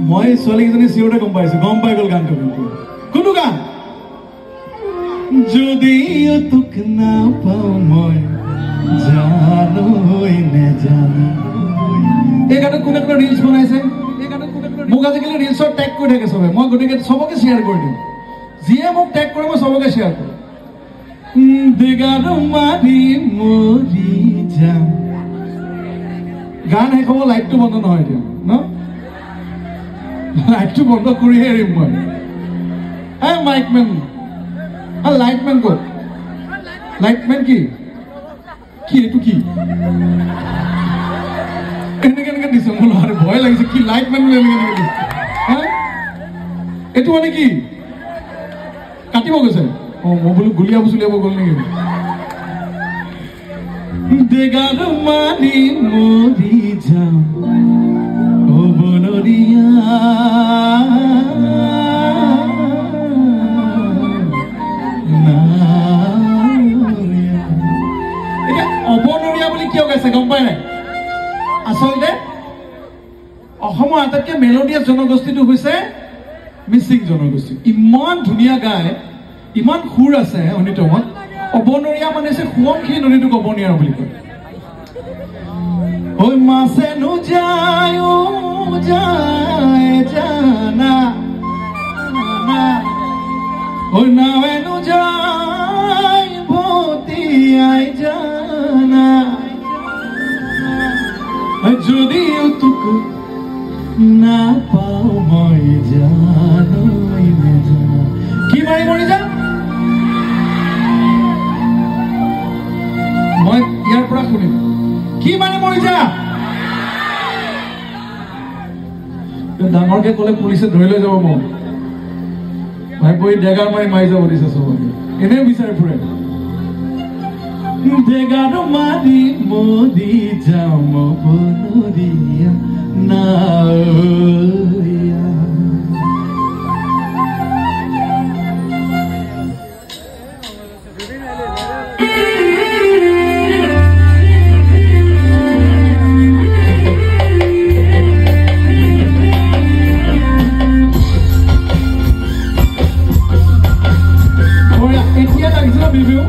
মই ছোৱালীকেইজনী চিঞৰতে গম পাইছো, গম পাই গ'ল গানটো কিন্তু। কোনটো গান? যদিও তোক নাপাওঁ মই জানো নেজানো। এই গানটো কোনে কোনে ৰিলছ বনাইছে? মোক আজিকালি ৰিলছত টেগ কৰি থাকে চবে, মই গতিকে চবকে শ্বেয়াৰ কৰি দিওঁ। যিয়ে মোক টেগ কৰে মই চবকে শ্বেয়াৰ কৰোঁ। দেগাৰো মাৰি মৰি যাম। গান শেষ হ'ব, লাইটটো বন্ধ নহয় এতিয়া ন? লাইটটো বন্ধ কৰিহে এৰিম মই। মাইকমেন, লাইটমেন ক'ত? লাইটমেন কি কি এইটো কি এনেকে এনেকে দিছে? মোৰ ল'ৰাৰ ভয় লাগিছে। কি লাইটমেন বুলি এনেকে এনেকে দিছে? এইটো মানে কি কাটিব গৈছে? মই বোলো গুলিয়াব চুলিয়াব গ'ল নেকি? দেগাৰো মাৰি মৰি যাম অবনৰীয়া এতিয়া অবনৰীয়া বুলি কিয় গাইছে গম পাই নাই? আচলতে অসমৰ আটাইতকৈ মেলোডিয়াছ জনগোষ্ঠীটো হৈছে মিচিং জনগোষ্ঠী। ইমান ধুনীয়া গায়, ইমান সুৰ আছে অনিতমত। অবনৰীয়া মানে হৈছে সোৱণশিৰি নদীটোক অবনীয়া বুলি কয়। ঐ মাছে নোযায় যায় জানা, ঐ নাৱে নোযায় ভতিয়াই জানা, যদিও তোক নাপাওঁ মই জানো নেজানো। কি মাৰি মৰি যাম? মই ইয়াৰ পৰা শুনিম। কি মানে মৰি যা? ডাঙৰকে ক'লে পুলিচে ধৰি লৈ যাব মোক। ভাই বহি ডেগাৰ মাৰি যাব দিছে চবকে, এনেও বিচাৰি ফুৰে। ডেগাৰো মাৰি মৰি যাম বনৰীয়া নাৱৰীয়া। এতিয়া লাগিছিল বিহু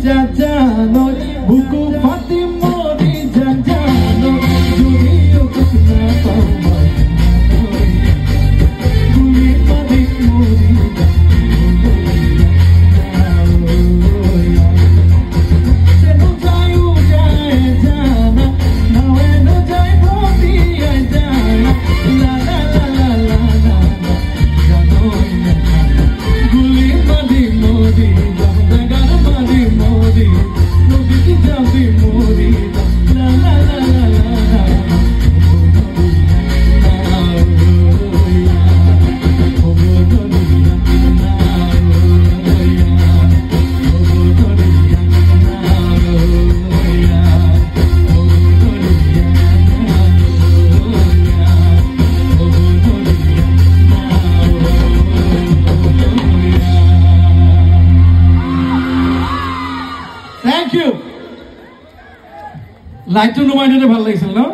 জানো বুকু ফাটি মরি জানো যদিও না পাও গুলি পারি মরি Thank you. Like to know my name, ভাল লাগিছিল না?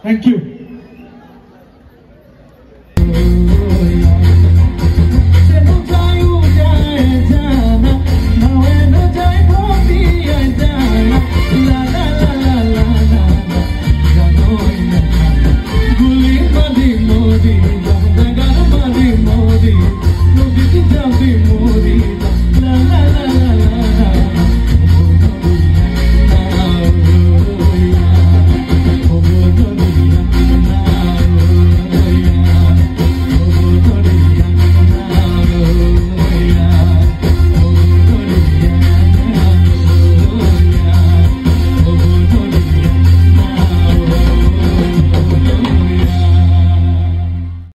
Thank you.